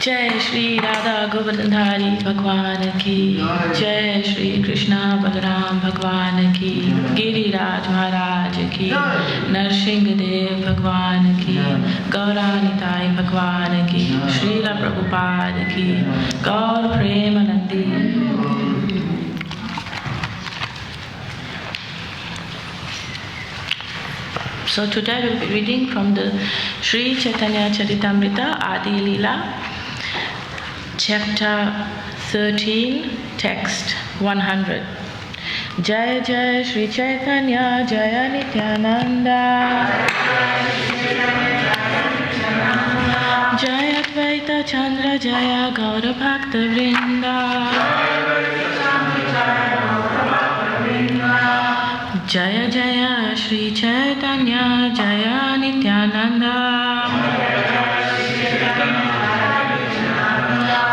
जय श्री राधा गोवर्धन धारी भगवान की जय, श्री कृष्णा बलराम भगवान की, गिरिराज महाराज की, नरसिंह देव भगवान की, गौरानिताई भगवान की, श्रीला प्रभुपाद की, गौर Premanandi. So today we'll be reading from the Sri Caitanya Caritamrita, Adi-lila, chapter 13, text 100. Jaya Jaya Sri Caitanya Jaya Nityananda Jaya Advaita Chandra Jaya Gaura Bhakta Vrinda Jaya Jaya Sri Caitanya Jaya Nityananda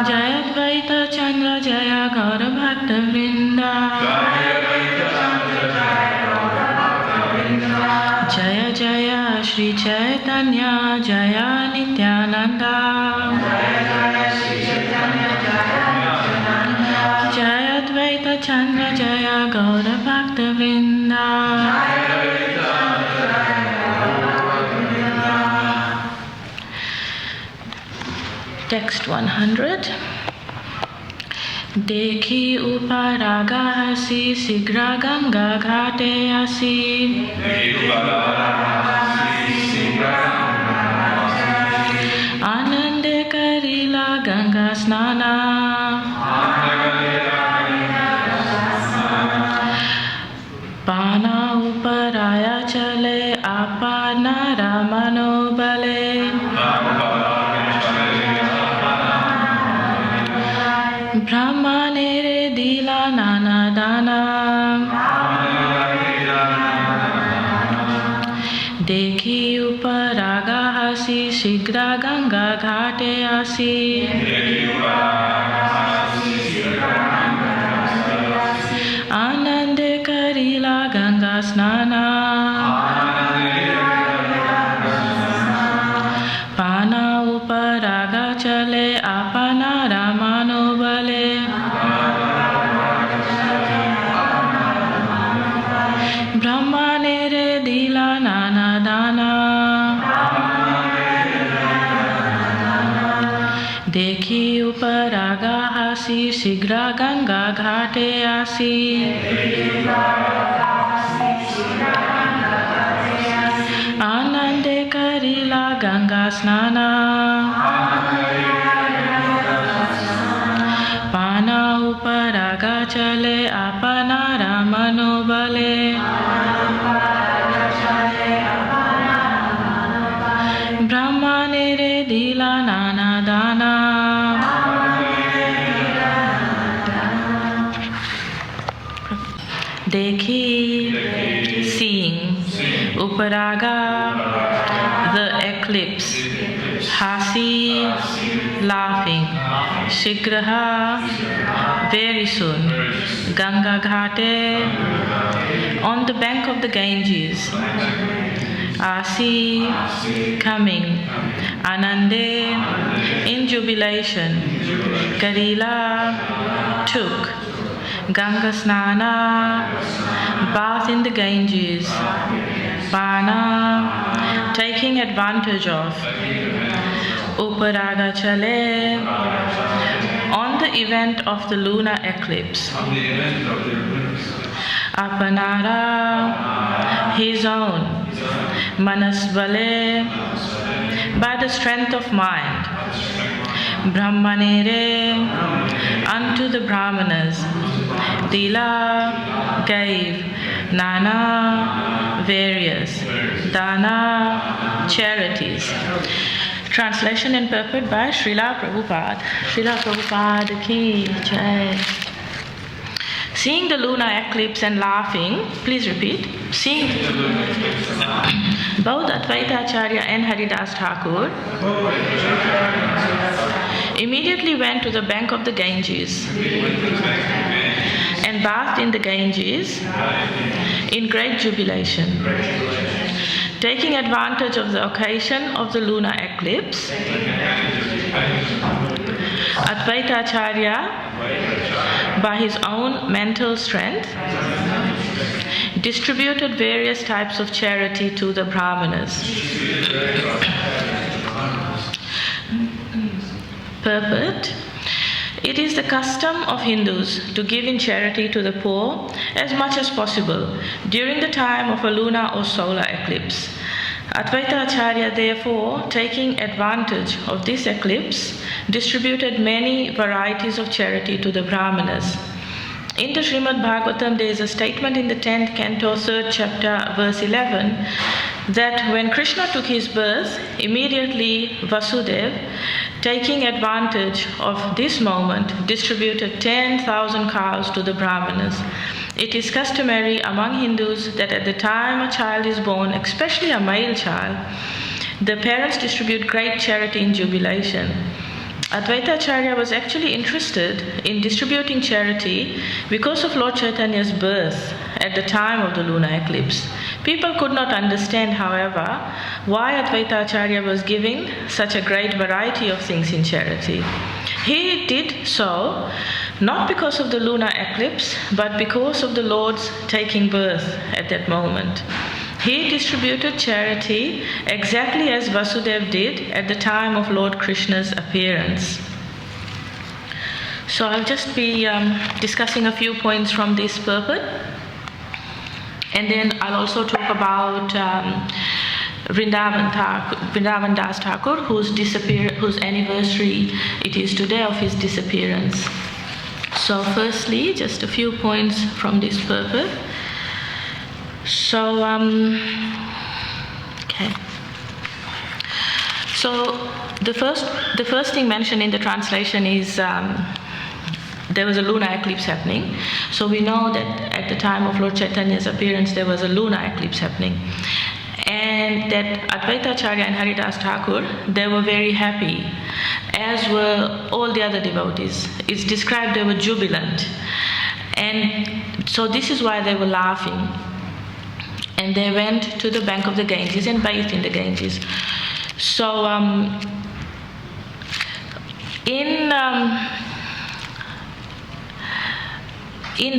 Jaya Advaita Chandra Jaya Gaura Bhakta Vrinda Jaya Jaya Sri Caitanya Jaya Nityananda Jaya Advaita Chandra Jaya Gaura Bhakta Vrinda Text 100. Dekhi uparaga hasi sigra ganga ghate hasi Anande karila ganga snana Pana uparaya chale apana ramano bale Brahmanere dila nana dana देखी उपरागा हसी शीघ्र गंगा घाटे आसी आनंद करीला गंगा स्नाना पाना उपरागा चले अपना रामानो बले ब्रह्मा ने रे दिला नाना दाना देखी उपरागा हसी शीघ्र गंगा घाटे आसी आनंद करीला गंगा स्नाना पाना उपरागा चले अपना रामनो बले ब्रह्मा ने रे दिला नाना दाना देखी seeing uparaga the eclipse hasi laughing shigraha very soon Ganga Ghate on the bank of the Ganges Asi coming Anande in jubilation Karila took Ganga Snana bath in the Ganges Pana taking advantage of Uparaga Chale on the event of the lunar eclipse Apanara his own Manasvale by the strength of mind Brahmanere unto the Brahmanas Dila gave Nana various Dana charities. Translation and purport by Srila Prabhupada. Srila Prabhupada ki jai. Seeing the lunar eclipse and laughing, please repeat. Seeing both Advaita Acharya and Haridas Thakur immediately went to the bank of the Ganges and bathed in the Ganges in great jubilation. Taking advantage of the occasion of the lunar eclipse, Advaita Acharya, by his own mental strength, distributed various types of charity to the Brahmanas. Purport: it is the custom of Hindus to give in charity to the poor as much as possible during the time of a lunar or solar eclipse. Advaita Acharya, therefore, taking advantage of this eclipse, distributed many varieties of charity to the Brahmanas. In the Srimad Bhagavatam, there is a statement in the 10th canto, 3rd chapter, verse 11, that when Krishna took his birth, immediately Vasudeva, taking advantage of this moment, distributed 10,000 cows to the Brahmanas. It is customary among Hindus that at the time a child is born, especially a male child, the parents distribute great charity in jubilation. Advaita Acharya was actually interested in distributing charity because of Lord Chaitanya's birth at the time of the lunar eclipse. People could not understand, however, why Advaita Acharya was giving such a great variety of things in charity. He did so not because of the lunar eclipse, but because of the Lord's taking birth at that moment. He distributed charity exactly as Vasudeva did at the time of Lord Krishna's appearance. So I'll just be discussing a few points from this purport, and then I'll also talk about Vrindavan Das Thakur, whose anniversary it is today of his disappearance. So firstly, just a few points from this purport. So, okay. So the first thing mentioned in the translation is there was a lunar eclipse happening. So we know that at the time of Lord Chaitanya's appearance, there was a lunar eclipse happening. And that Advaita Acharya and Haridas Thakur, they were very happy, as were all the other devotees. It's described they were jubilant. And so this is why they were laughing. And they went to the bank of the Ganges and bathed in the Ganges. So in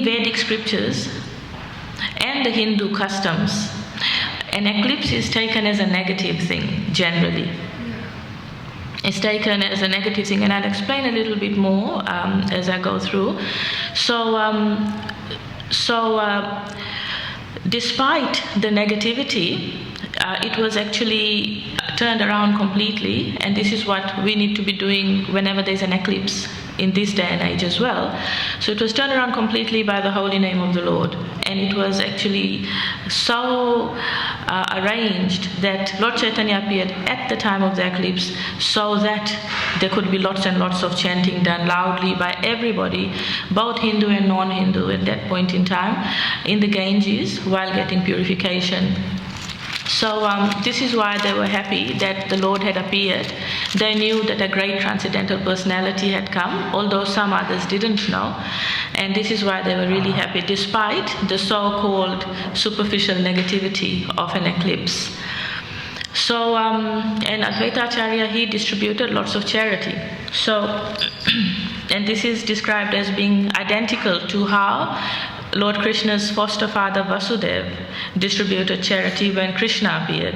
Vedic scriptures and the Hindu customs, an eclipse is taken as a negative thing, generally. It's taken as a negative thing, and I'll explain a little bit more as I go through. Despite the negativity, it was actually turned around completely, and this is what we need to be doing whenever there's an eclipse in this day and age as well. So it was turned around completely by the holy name of the Lord, and it was actually so arranged that Lord Chaitanya appeared at the time of the eclipse so that there could be lots and lots of chanting done loudly by everybody, both Hindu and non-Hindu at that point in time, in the Ganges while getting purification. So this is why they were happy that the Lord had appeared. They knew that a great transcendental personality had come, although some others didn't know. And this is why they were really happy, despite the so-called superficial negativity of an eclipse. So, and Advaita Acharya, he distributed lots of charity. So, and this is described as being identical to how Lord Krishna's foster father Vasudeva distributed charity when Krishna appeared.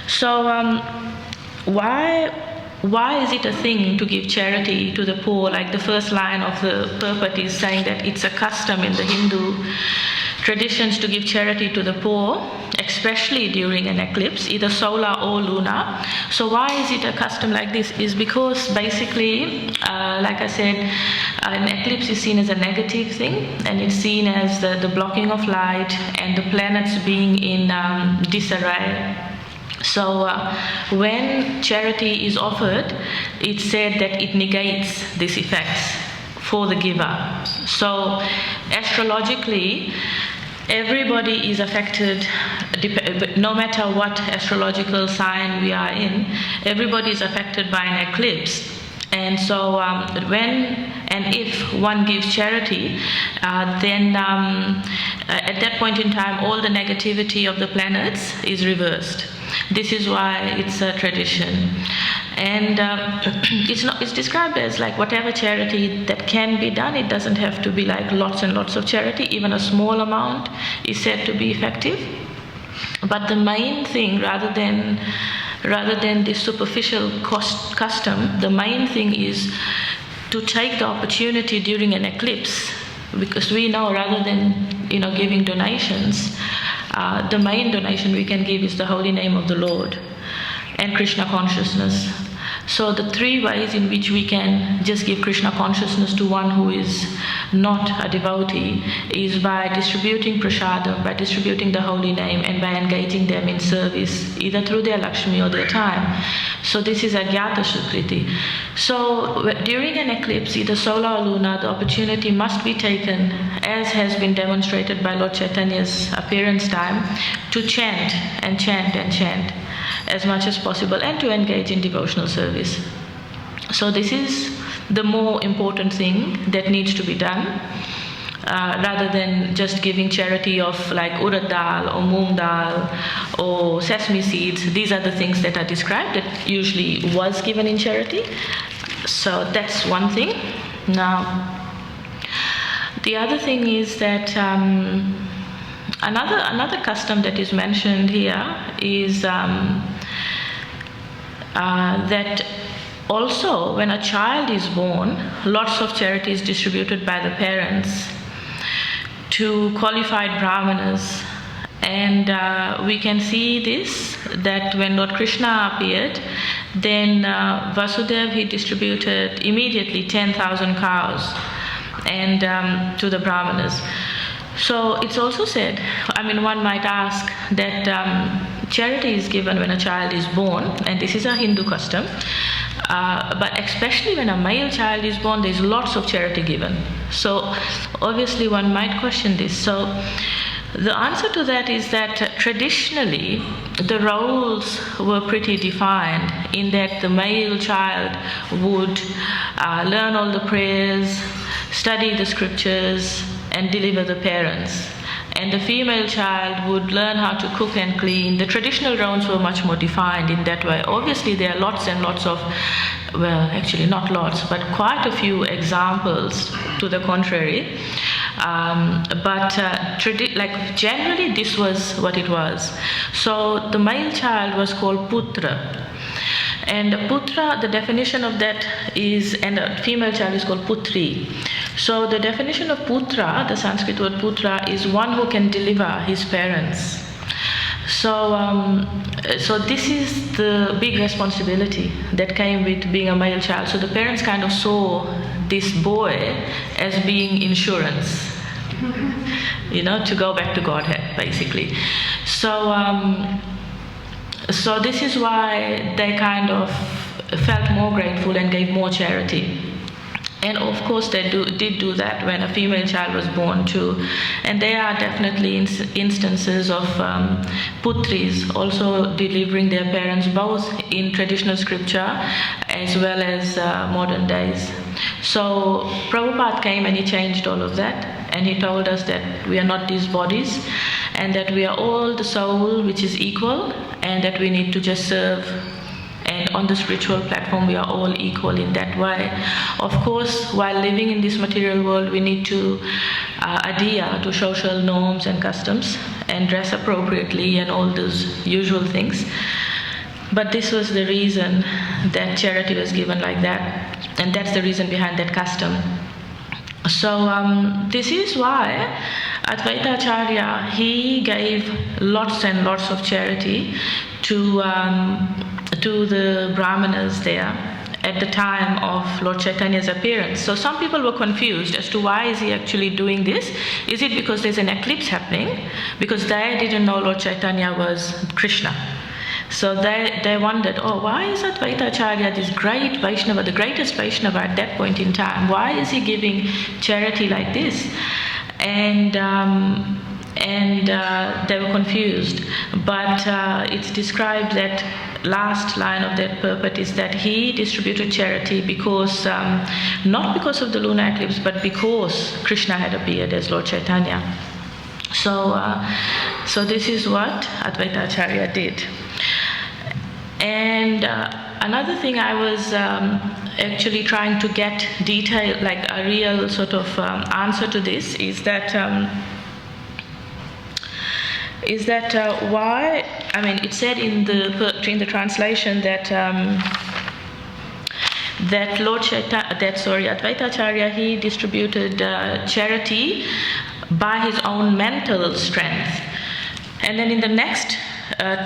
So why is it a thing to give charity to the poor? Like the first line of the purport is saying that it's a custom in the Hindu traditions to give charity to the poor, especially during an eclipse, either solar or lunar. So why is it a custom like this? Is because basically, like I said, an eclipse is seen as a negative thing, and it's seen as the blocking of light and the planets being in disarray. So when charity is offered, it's said that it negates these effects for the giver. So astrologically, everybody is affected, no matter what astrological sign we are in, everybody is affected by an eclipse. And so when and if one gives charity, then at that point in time, all the negativity of the planets is reversed. This is why it's a tradition. And it's described as like whatever charity that can be done. It doesn't have to be like lots and lots of charity. Even a small amount is said to be effective. But the main thing, rather than this superficial custom, the main thing is to take the opportunity during an eclipse, because we know rather than giving donations, the main donation we can give is the holy name of the Lord and Krishna consciousness. So the three ways in which we can just give Krishna consciousness to one who is not a devotee is by distributing prasadam, by distributing the holy name, and by engaging them in service, either through their Lakshmi or their time. So this is Agyata Sukriti. So during an eclipse, either solar or lunar, the opportunity must be taken, as has been demonstrated by Lord Chaitanya's appearance time, to chant and chant and chant as much as possible, and to engage in devotional service. So this is the more important thing that needs to be done, rather than just giving charity of like urad dal or moong dal or sesame seeds. These are the things that are described that usually was given in charity. So that's one thing. Now, the other thing is that another custom that is mentioned here is that also when a child is born, lots of charity is distributed by the parents to qualified brahmanas. And we can see this, that when Lord Krishna appeared, then Vasudeva, he distributed immediately 10,000 cows and to the brahmanas. So it's also said, one might ask that charity is given when a child is born, and this is a Hindu custom, but especially when a male child is born, there's lots of charity given. So obviously one might question this. So The answer to that is that traditionally the roles were pretty defined, in that the male child would learn all the prayers, study the scriptures, and deliver the parents. And the female child would learn how to cook and clean. The traditional roles were much more defined in that way. Obviously, there are lots and lots of, well, actually not lots, but quite a few examples to the contrary. Like generally, this was what it was. So the male child was called putra. And putra, the definition of that is, and a female child is called putri. So the definition of putra, the Sanskrit word putra, is one who can deliver his parents. So this is the big responsibility that came with being a male child. So the parents kind of saw this boy as being insurance, to go back to Godhead, basically. So this is why they kind of felt more grateful and gave more charity. And of course they did do that when a female child was born too. And there are definitely instances of putris also delivering their parents, both in traditional scripture as well as modern days. So Prabhupada came and he changed all of that, and he told us that we are not these bodies, and that we are all the soul which is equal, and that we need to just serve. And on the spiritual platform, we are all equal in that way. Of course, while living in this material world, we need to adhere to social norms and customs and dress appropriately and all those usual things. But this was the reason that charity was given like that. And that's the reason behind that custom. So this is why Advaita Acharya, he gave lots and lots of charity to the Brahmanas there at the time of Lord Chaitanya's appearance. So some people were confused as to why is he actually doing this. Is it because there's an eclipse happening? Because they didn't know Lord Chaitanya was Krishna. So they wondered, why is Advaita Acharya, this great Vaishnava, the greatest Vaishnava at that point in time, why is he giving charity like this? And they were confused. But it's described that last line of that purport is that he distributed charity because, not because of the lunar eclipse, but because Krishna had appeared as Lord Chaitanya. So this is what Advaita Acharya did. And another thing I was actually trying to get detail, like a real sort of answer to this, is that why? I mean, it said in the translation that Advaita Acharya, he distributed charity by his own mental strength. And then in the next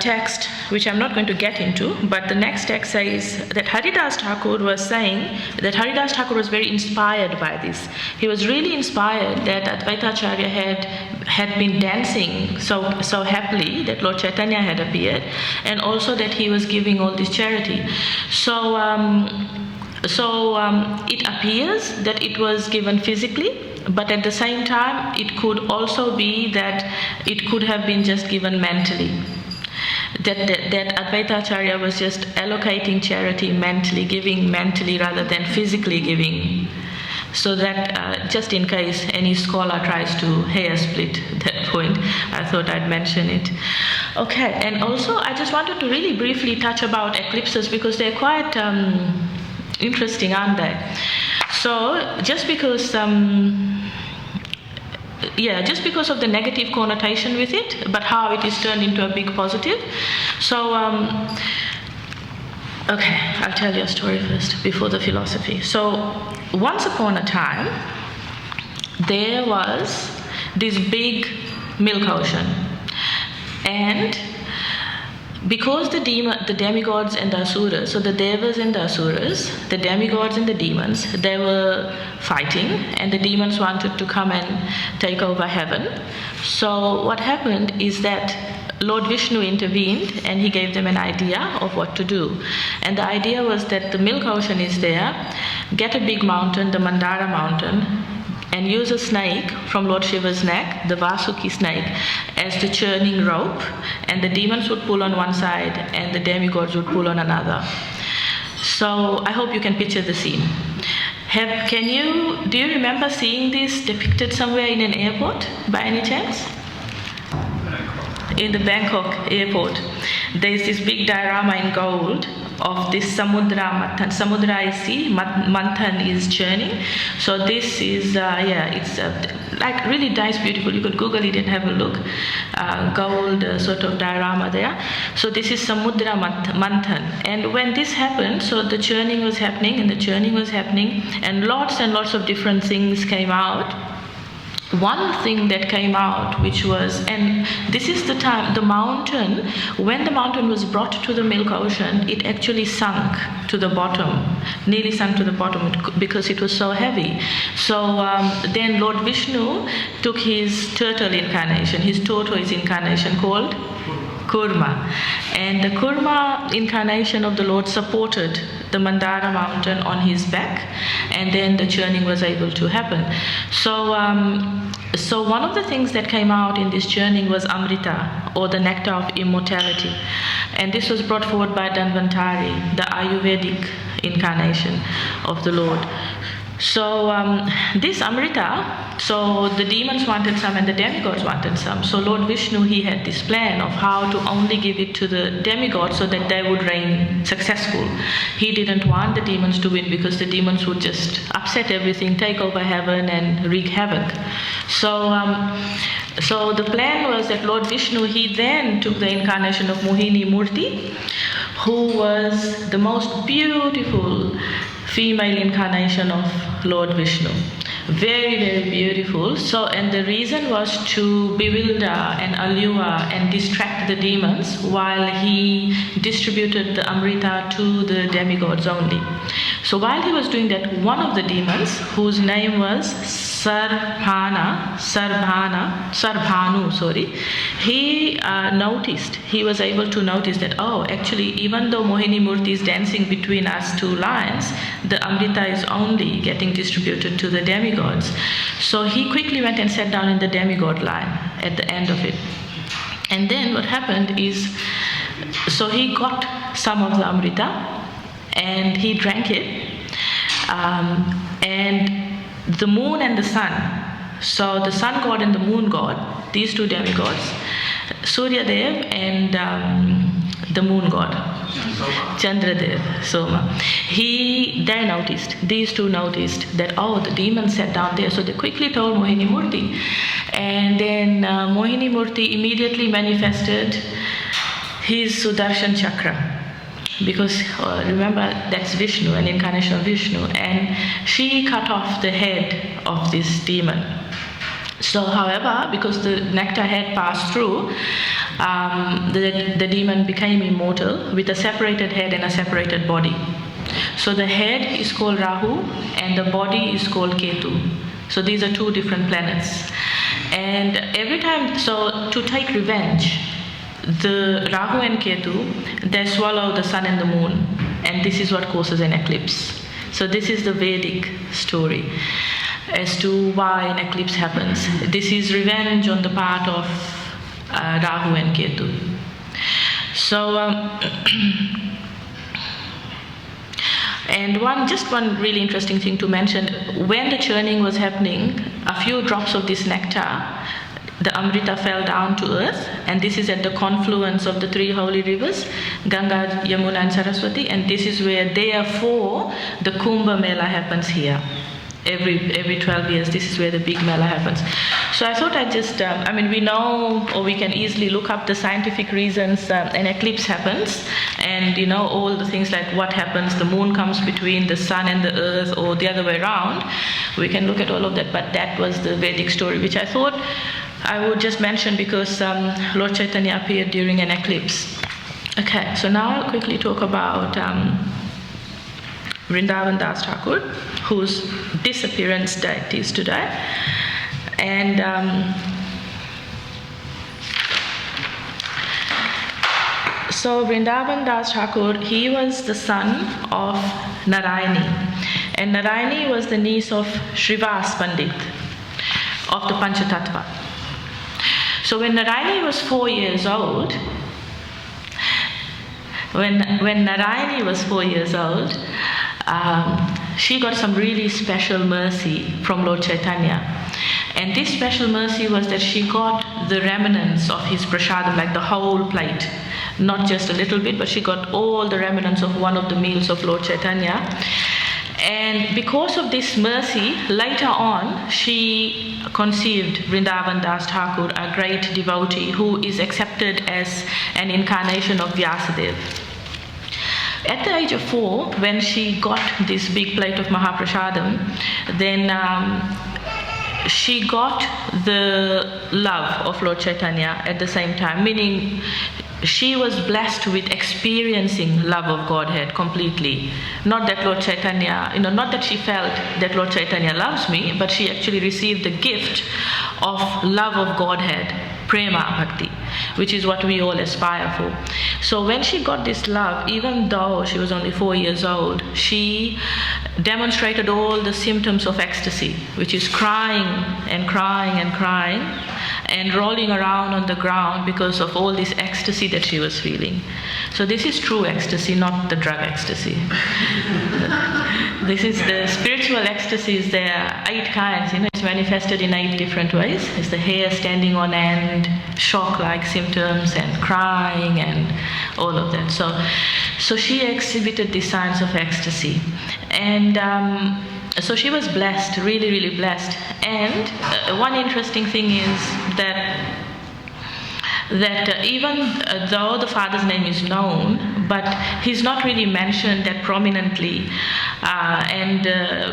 text, which I'm not going to get into, but the next text says that Haridas Thakur was saying that Haridas Thakur was very inspired by this. He was really inspired that Advaita Acharya had been dancing so happily that Lord Chaitanya had appeared, and also that he was giving all this charity. So it appears that it was given physically, but at the same time it could also be that it could have been just given mentally. That Advaita Acharya was just allocating charity mentally, giving mentally rather than physically giving. So that just in case any scholar tries to hair split that point, I thought I'd mention it. Okay, and also I just wanted to really briefly touch about eclipses because they're quite interesting, aren't they? So just because of the negative connotation with it, but how it is turned into a big positive. So, okay, I'll tell you a story first before the philosophy. So, once upon a time, there was this big milk ocean. And because the demigods and the asuras, so the devas and the asuras, the demigods and the demons, they were fighting, and the demons wanted to come and take over heaven. So what happened is that Lord Vishnu intervened and he gave them an idea of what to do. And the idea was that the milk ocean is there, get a big mountain, the Mandara mountain, and use a snake from Lord Shiva's neck, the Vasuki snake, as the churning rope, and the demons would pull on one side and the demigods would pull on another. So I hope you can picture the scene. Do you remember seeing this depicted somewhere in an airport by any chance? In the Bangkok airport, there's this big diorama in gold of this Samudra Manthan. Samudra is sea, Manthan is churning. So this is, it's like really nice, beautiful. You could Google it and have a look. Gold sort of diorama there. So this is Samudra Manthan. And when this happened, so the churning was happening and lots of different things came out. One thing that came out, which was, and this is the time, the mountain, when the mountain was brought to the Milk Ocean, it actually sunk to the bottom, nearly sunk to the bottom because it was so heavy. So then Lord Vishnu took his turtle incarnation, his tortoise incarnation called Kurma. And the Kurma incarnation of the Lord supported the Mandara mountain on his back, and then the churning was able to happen. So one of the things that came out in this churning was Amrita, or the nectar of immortality. And this was brought forward by Dhanvantari, the Ayurvedic incarnation of the Lord. So this Amrita, so the demons wanted some and the demigods wanted some. So Lord Vishnu, he had this plan of how to only give it to the demigods so that they would reign successful. He didn't want the demons to win because the demons would just upset everything, take over heaven and wreak havoc. So the plan was that Lord Vishnu, he then took the incarnation of Mohini Murti, who was the most beautiful female incarnation of Lord Vishnu. Very, very beautiful. So, and the reason was to bewilder and allure and distract the demons while he distributed the Amrita to the demigods only. So while he was doing that, one of the demons, whose name was Sarbhanu, he was able to notice that, oh, actually, even though Mohini Murti is dancing between us two lions, the Amrita is only getting distributed to the demigods. So he quickly went and sat down in the demigod line at the end of it. And then what happened is, so he got some of the Amrita and he drank it. And the moon and the sun, so the sun god and the moon god, these two demigods, Surya Dev and the moon god, Chandra Dev, Soma, these two noticed that, oh, the demons sat down there. So they quickly told Mohini Murti. And then Mohini Murti immediately manifested his Sudarshan Chakra. Because remember, that's Vishnu, an incarnation of Vishnu, and she cut off the head of this demon. So, however, because the nectar had passed through, the demon became immortal with a separated head and a separated body. So the head is called Rahu and the body is called Ketu. So these are two different planets. And every time, so to take revenge, the Rahu and Ketu, they swallow the sun and the moon, and this is what causes an eclipse. So this is the Vedic story as to why an eclipse happens. This is revenge on the part of Rahu and Ketu. So, and one really interesting thing to mention, when the churning was happening, a few drops of this nectar, the Amrita fell down to earth, and this is at the confluence of the three holy rivers, Ganga, Yamuna and Saraswati, and this is where, therefore, the Kumbh Mela happens here. Every 12 years, this is where the big Mela happens. So I thought I'd just, we know, or we can easily look up the scientific reasons an eclipse happens, and all the things like what happens, the moon comes between the sun and the earth, or the other way around. We can look at all of that, but that was the Vedic story, which I thought I would just mention because Lord Chaitanya appeared during an eclipse. Okay, so now I'll quickly talk about Vrindavan Das Thakur, whose disappearance date is today. And so Vrindavan Das Thakur, he was the son of Narayani. And Narayani was the niece of Srivas Pandit. of the Panchatattva. So when Narayani was 4 years old, when Narayani was 4 years old, she got some really special mercy from Lord Chaitanya. And this special mercy was that she got the remnants of his prasadam, like the whole plate. Not just a little bit, but she got all the remnants of one of the meals of Lord Chaitanya. And because of this mercy, later on, she conceived Vrindavan Das Thakur, a great devotee who is accepted as an incarnation of Vyasadeva. At the age of 4, when she got this big plate of Mahaprasadam, then she got the love of Lord Chaitanya at the same time, meaning she was blessed with experiencing love of Godhead completely. Not that Lord Chaitanya, not that she felt that Lord Chaitanya loves me, but she actually received the gift of love of Godhead, prema bhakti, which is what we all aspire for. So when she got this love, even though she was only 4 years old, she demonstrated all the symptoms of ecstasy, which is crying and crying and crying and rolling around on the ground because of all this ecstasy that she was feeling. So this is true ecstasy, not the drug ecstasy. This is the spiritual ecstasies. There are 8 kinds, it's manifested in 8 different ways. It's the hair standing on end, shock-like symptoms, and crying, and all of that. So she exhibited these signs of ecstasy. And so she was blessed, really, really blessed. And one interesting thing is that even though the father's name is known, but he's not really mentioned that prominently. And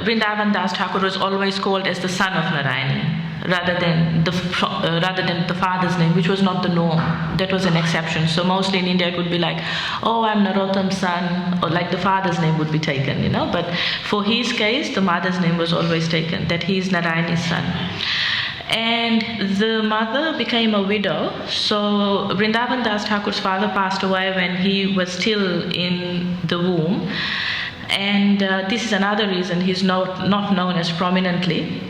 Vrindavan Das Thakur was always called as the son of Narayani, rather than the father's name, which was not the norm. That was an exception. So mostly in India it would be like, oh, I'm Narottam's son, or like the father's name would be taken, But for his case, the mother's name was always taken, that he is Narayani's son. And the mother became a widow. So Vrindavan Das Thakur's father passed away when he was still in the womb. And this is another reason he's not known as prominently.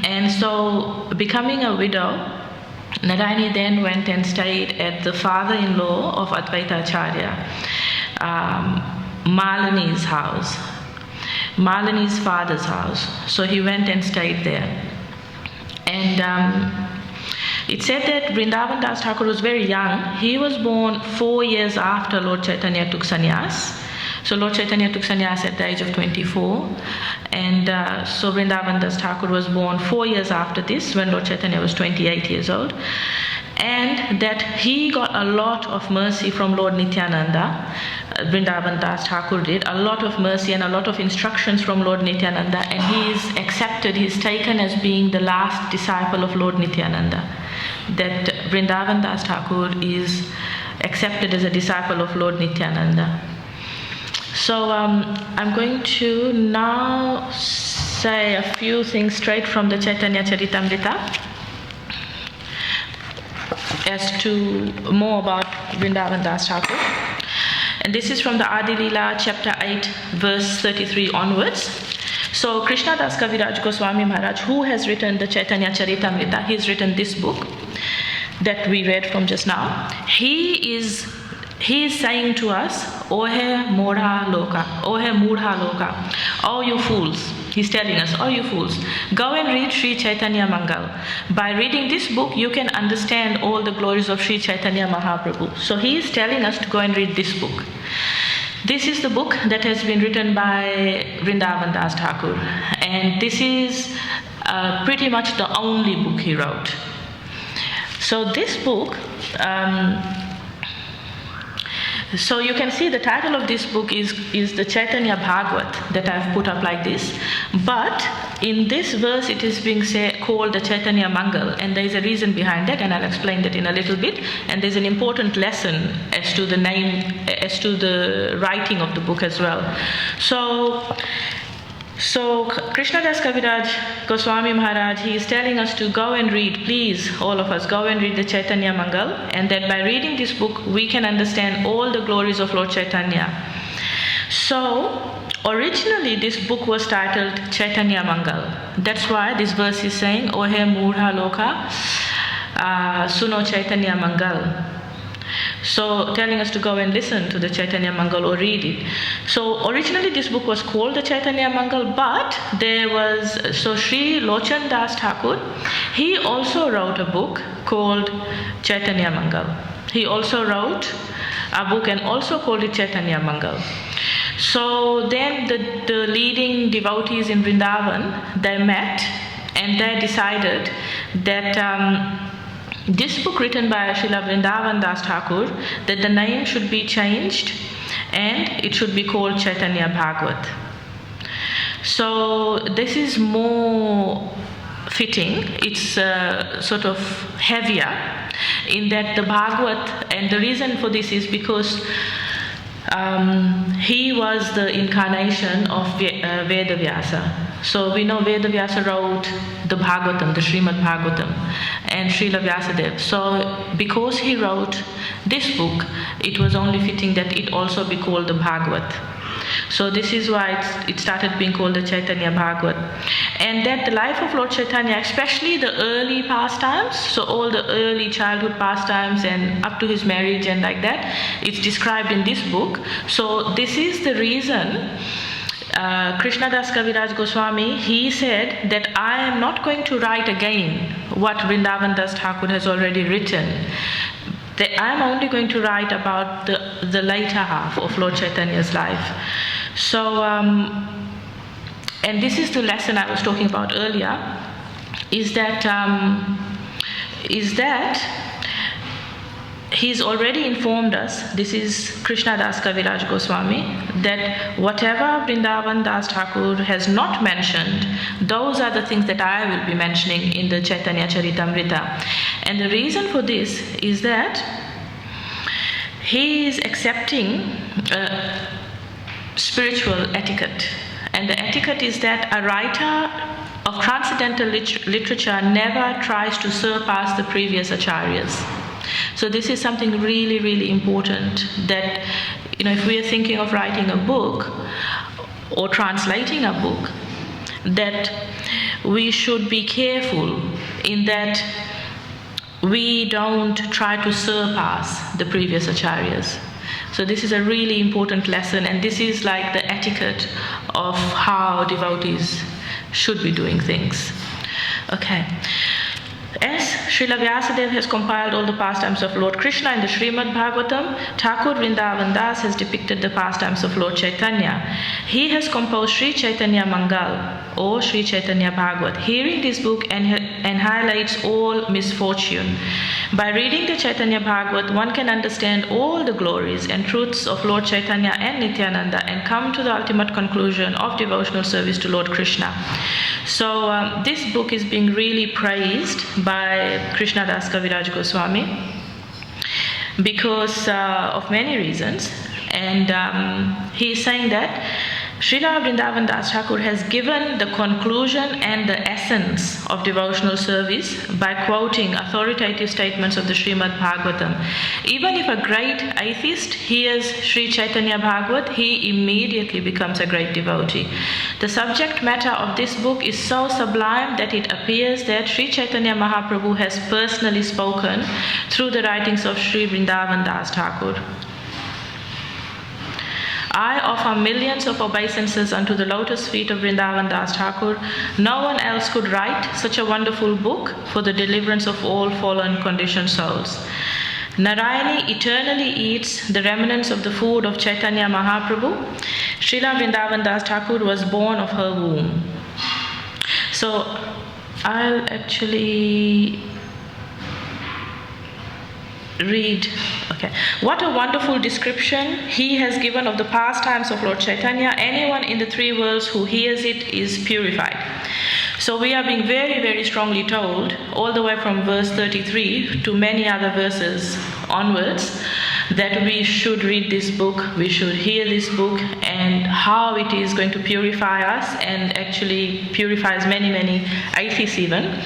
And so, becoming a widow, Narayani then went and stayed at the father-in-law of Advaita Acharya, Malini's house, Malini's father's house. So he went and stayed there. And it said that Vrindavan Das Thakur was very young. He was born 4 years after Lord Chaitanya took sannyas. So Lord Chaitanya took sannyas at the age of 24. And so Vrindavan Das Thakur was born 4 years after this, when Lord Chaitanya was 28 years old. And that he got a lot of mercy from Lord Nityananda. Vrindavan Das Thakur did a lot of mercy and a lot of instructions from Lord Nityananda, and he is accepted, he is taken as being the last disciple of Lord Nityananda. That Vrindavan Das Thakur is accepted as a disciple of Lord Nityananda. So I'm going to now say a few things straight from the Caitanya Caritamrita as to more about Vrindavan Das Thakur. And this is from the Adi-lila, chapter 8, verse 33 onwards. So Krishna Das Kaviraj Goswami Maharaj, who has written the Caitanya Caritamrita, he's written this book that we read from just now. He is saying to us, Ohe Mudha Loka, Ohe Mudha Loka, oh you fools. He's telling us, oh you fools, go and read Sri Chaitanya Mangal. By reading this book, you can understand all the glories of Sri Chaitanya Mahaprabhu. So he is telling us to go and read this book. This is the book that has been written by Vrindavan Das Thakur. And this is pretty much the only book he wrote. So this book, so you can see the title of this book is the Chaitanya Bhagavat that I've put up like this. But in this verse it is being called the Chaitanya Mangal, and there is a reason behind that, and I'll explain that in a little bit. And there's an important lesson as to the name, as to the writing of the book as well. So Krishna Das Kaviraj Goswami Maharaj, he is telling us to go and read, please, all of us, go and read the Chaitanya Mangal, and that by reading this book, we can understand all the glories of Lord Chaitanya. So, Originally, this book was titled Caitanya Mangal. That's why this verse is saying, O he Murha Loka, Suno Caitanya Mangal. So, telling us to go and listen to the Caitanya Mangal or read it. So, originally this book was called the Caitanya Mangal, but there was, so Sri Lochan Das Thakur, he also wrote a book called Caitanya Mangal. He also wrote a book and also called it Caitanya Mangal. So then the leading devotees in Vrindavan, they met and they decided that this book written by Srila Vrindavan Das Thakur, that the name should be changed and it should be called Chaitanya Bhagavat. So this is more fitting. It's sort of heavier in that the Bhagavat, and the reason for this is because he was the incarnation of Veda Vyasa. So we know Veda Vyasa wrote the Bhagavatam, the Srimad Bhagavatam, and Srila Vyasadeva. So because he wrote this book, it was only fitting that it also be called the Bhagavat. So this is why it started being called the Chaitanya Bhagavat. And that the life of Lord Chaitanya, especially the early pastimes, so all the early childhood pastimes and up to his marriage and like that, it's described in this book. So this is the reason Krishnadas Kaviraj Goswami, he said that I am not going to write again what Vrindavan Das Thakur has already written. That I am only going to write about the later half of Lord Chaitanya's life. So, and this is the lesson I was talking about earlier, is that he's already informed us, this is Krishnadas Kaviraj Goswami, that whatever Vrindavan Das Thakur has not mentioned, those are the things that I will be mentioning in the Caitanya Caritamrita. And the reason for this is that he is accepting spiritual etiquette. And the etiquette is that a writer of transcendental literature never tries to surpass the previous acharyas. So this is something really, really important, that, you know, if we are thinking of writing a book or translating a book, that we should be careful in that we don't try to surpass the previous acharyas. So this is a really important lesson, and this is like the etiquette of how devotees should be doing things. Okay. As Srila Vyasadeva has compiled all the pastimes of Lord Krishna in the Srimad Bhagavatam, Thakur Vrindavan Das has depicted the pastimes of Lord Chaitanya. He has composed Sri Chaitanya Mangal, or Sri Chaitanya Bhagavat. Hearing this book and highlights all misfortune. By reading the Chaitanya Bhagavat, one can understand all the glories and truths of Lord Chaitanya and Nityananda and come to the ultimate conclusion of devotional service to Lord Krishna. So this book is being really praised by Krishnadas Kaviraj Goswami because of many reasons. And he is saying that Srila Vrindavan Das Thakur has given the conclusion and the essence of devotional service by quoting authoritative statements of the Srimad Bhagavatam. Even if a great atheist hears Sri Chaitanya Bhagavat, he immediately becomes a great devotee. The subject matter of this book is so sublime that it appears that Sri Chaitanya Mahaprabhu has personally spoken through the writings of Sri Vrindavan Das Thakur. I offer millions of obeisances unto the lotus feet of Vrindavan Das Thakur. No one else could write such a wonderful book for the deliverance of all fallen conditioned souls. Narayani eternally eats the remnants of the food of Chaitanya Mahaprabhu. Srila Vrindavan Das Thakur was born of her womb. So I'll actually read. Okay. What a wonderful description he has given of the pastimes of Lord Chaitanya. Anyone in the three worlds who hears it is purified. So we are being very, very strongly told, all the way from verse 33 to many other verses onwards, that we should read this book, we should hear this book, and how it is going to purify us, and actually purifies many, many atheists even.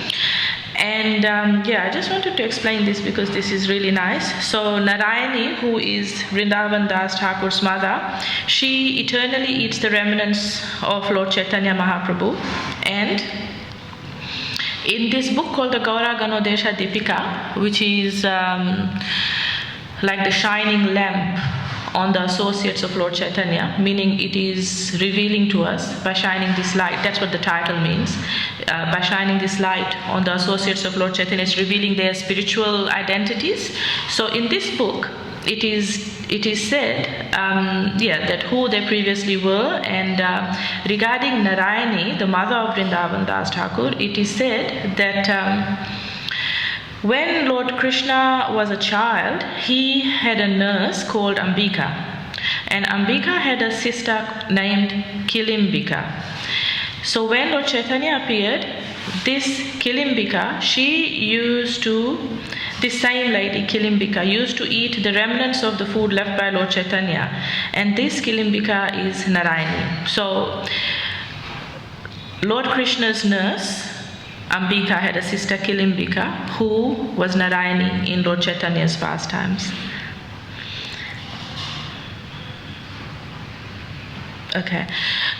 And I just wanted to explain this because this is really nice. So Narayani, who is Vrindavan Das Thakur's mother, she eternally eats the remnants of Lord Chaitanya Mahaprabhu. And in this book called the Gaura Ganodesha Dipika, which is like the shining lamp on the associates of Lord Chaitanya, meaning it is revealing to us by shining this light. That's what the title means. By shining this light on the associates of Lord Chaitanya, it's revealing their spiritual identities. So in this book, it is said that who they previously were, and regarding Narayani, the mother of Vrindavan Das Thakur, it is said that when Lord Krishna was a child, he had a nurse called Ambika, and Ambika had a sister named Kilimbika. So when Lord Chaitanya appeared, this Kilimbika, this same lady Kilimbika used to eat the remnants of the food left by Lord Chaitanya, and this Kilimbika is Narayani. So Lord Krishna's nurse Ambika had a sister Kilimbika who was Narayani in Lord Chaitanya's pastimes. Okay,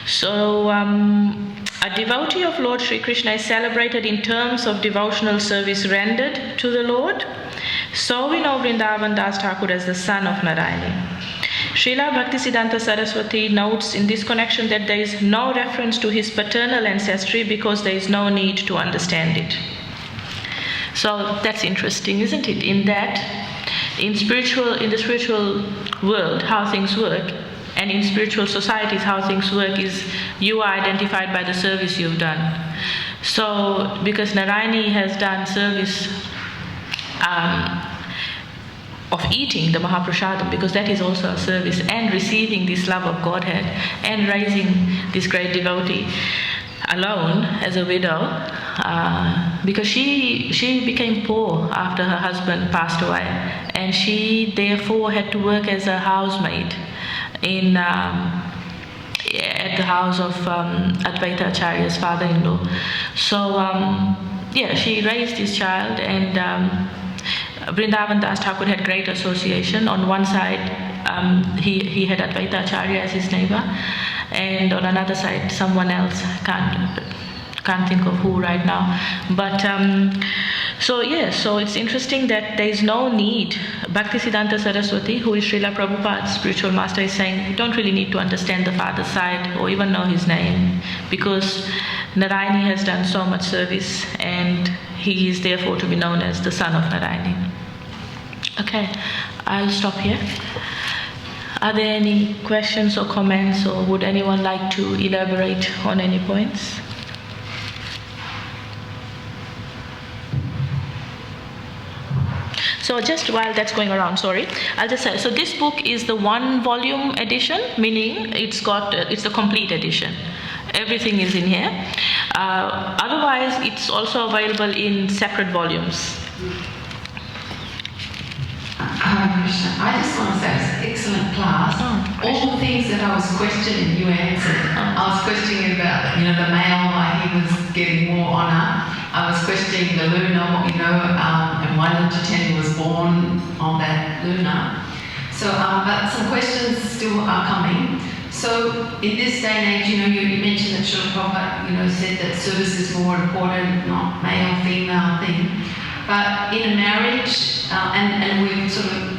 so a devotee of Lord Sri Krishna is celebrated in terms of devotional service rendered to the Lord. So we know Vrindavan Das Thakur as the son of Narayani. Srila Bhaktisiddhanta Saraswati notes in this connection that there is no reference to his paternal ancestry because there is no need to understand it. So that's interesting, isn't it? In that, in the spiritual world, how things work, and in spiritual societies, how things work is you are identified by the service you've done. So because Narayani has done service of eating the Mahaprasadam, because that is also a service, and receiving this love of Godhead, and raising this great devotee alone as a widow, because she became poor after her husband passed away, and she therefore had to work as a housemaid at the house of Advaita Acharya's father-in-law. So she raised this child, and Vrindavan Das Thakur had great association. On one side, he had Advaita Acharya as his neighbor, and on another side, someone else, can't think of who right now. But so it's interesting that there is no need. Bhaktisiddhanta Saraswati, who is Srila Prabhupada's spiritual master, is saying you don't really need to understand the father's side or even know his name, because Narayani has done so much service, and he is therefore to be known as the son of Narayani. Okay, I'll stop here. Are there any questions or comments, or would anyone like to elaborate on any points? So just while that's going around, I'll just say, so this book is the one volume edition, meaning it's the complete edition. Everything is in here. Otherwise, it's also available in separate volumes. I just want to say it's an excellent class. All the things that I was questioning, you answered. I was questioning about, the male, why he was getting more honour. I was questioning the lunar, and why Lord Chaitanya was born on that lunar. So, but some questions still are coming. So, in this day and age, you mentioned that Srila Prabhupada, said that service is more important, not male, female thing. But in a marriage, and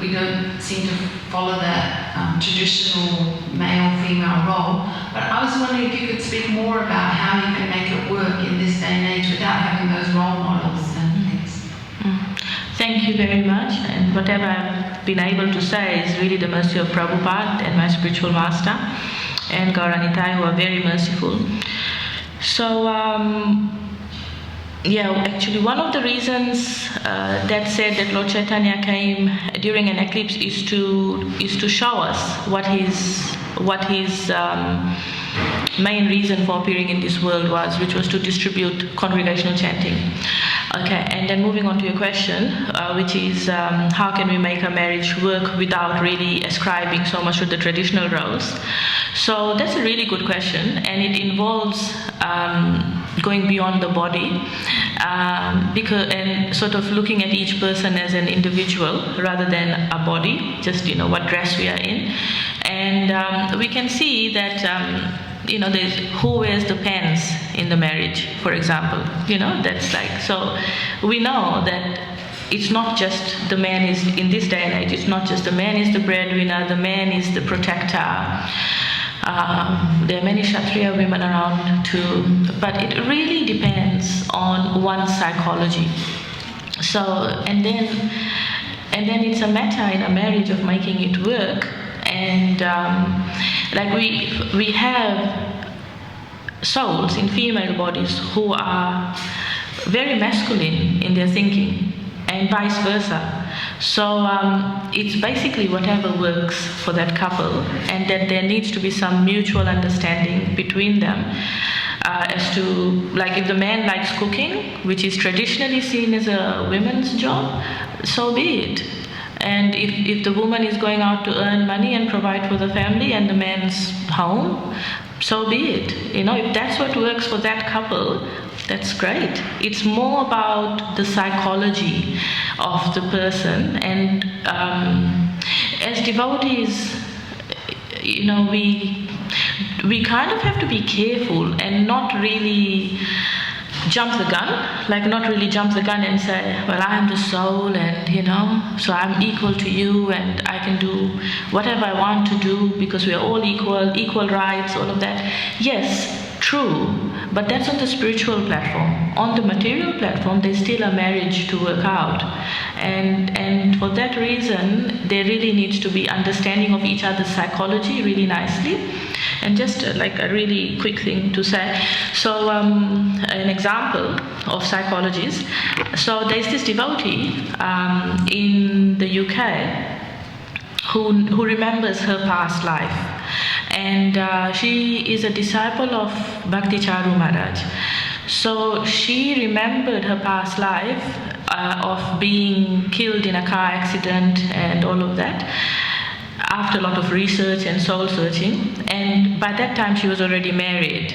we don't seem to follow that traditional male-female role. But I was wondering if you could speak more about how you can make it work in this day and age without having those role models and things. Thank you very much. And whatever I've been able to say is really the mercy of Prabhupada and my spiritual master and Gauranitai, who are very merciful. So, actually one of the reasons that said that Lord Chaitanya came during an eclipse is to show us what his main reason for appearing in this world was, which was to distribute congregational chanting. Okay, and then moving on to your question, which is how can we make a marriage work without really ascribing so much to the traditional roles? So that's a really good question, and it involves going beyond the body, and sort of looking at each person as an individual rather than a body, just what dress we are in. And we can see that there's who wears the pants in the marriage, for example. That's like, so we know that it's not just the man is, in this day and age, it's not just the man is the breadwinner, the man is the protector. There are many Kshatriya women around too, but it really depends on one's psychology. So, and then it's a matter in a marriage of making it work. And like we have souls in female bodies who are very masculine in their thinking, and vice versa. So it's basically whatever works for that couple, and that there needs to be some mutual understanding between them as to, like, if the man likes cooking, which is traditionally seen as a women's job, so be it. And if the woman is going out to earn money and provide for the family and the man's home, so be it. If that's what works for that couple, that's great. It's more about the psychology of the person. And as devotees, we kind of have to be careful and not really jump the gun, and say, well, I am the soul, and so I'm equal to you, and I can do whatever I want to do because we are all equal rights, all of that. Yes, true, but that's on the spiritual platform. On the material platform, there's still a marriage to work out, and for that reason, there really needs to be understanding of each other's psychology really nicely. And just like a really quick thing to say, so an example of psychologies. So there's this devotee in the UK who remembers her past life, and she is a disciple of Bhakti Charu Maharaj. So she remembered her past life of being killed in a car accident and all of that, after a lot of research and soul searching, and by that time she was already married.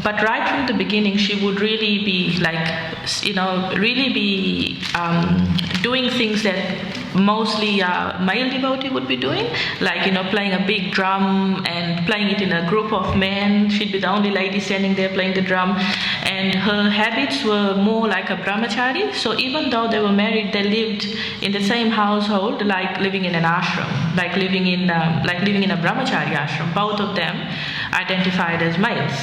But right from the beginning, she would really be doing things that mostly a male devotee would be doing, like playing a big drum and playing it in a group of men. She'd be the only lady standing there playing the drum, and her habits were more like a brahmachari. So even though they were married, they lived in the same household, like living in an ashram, like living in a brahmachari ashram. Both of them identified as males.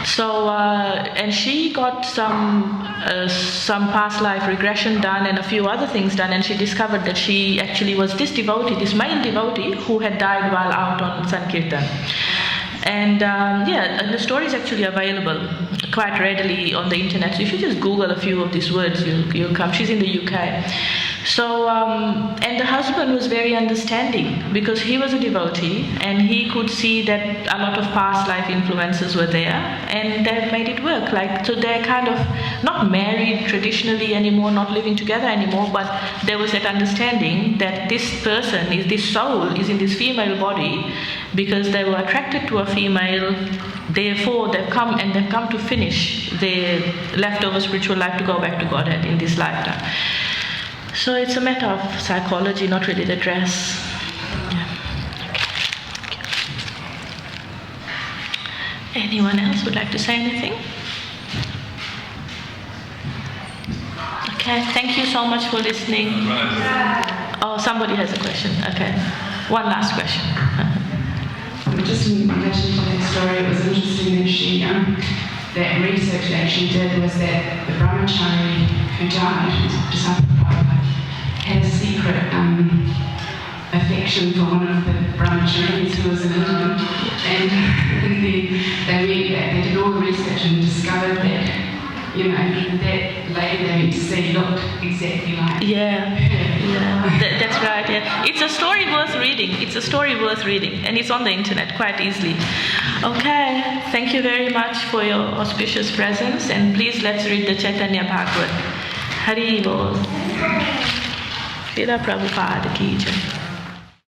So, and she got some past life regression done and a few other things done, and she discovered that she actually was this male devotee who had died while out on Sankirtan. And and the story is actually available quite readily on the internet. So if you just Google a few of these words, you'll come. She's in the UK. So, and the husband was very understanding because he was a devotee and he could see that a lot of past life influences were there, and that made it work. So they're kind of not married traditionally anymore, not living together anymore, but there was that understanding that this person, this soul, is in this female body because they were attracted to a female. Therefore, they've come to finish their leftover spiritual life to go back to Godhead in this lifetime. So it's a matter of psychology, not really the dress. Yeah. Okay. Anyone else would like to say anything? Okay, thank you so much for listening. Oh, somebody has a question. Okay, one last question. Just in relation to that story, it was interesting that that research that she did was that the brahmachari who died, disciple of Prabhupada, had a secret affection for one of the brahmacharis who was an Indian, and they did all the research and discovered that that lady they went to see looked exactly like that's right. Yeah, it's a story worth reading. And it's on the internet quite easily. Okay, thank you very much for your auspicious presence, and please let's read the Caitanya Bhagavat. Hari Bol. Srila Prabhupada Ki Jai.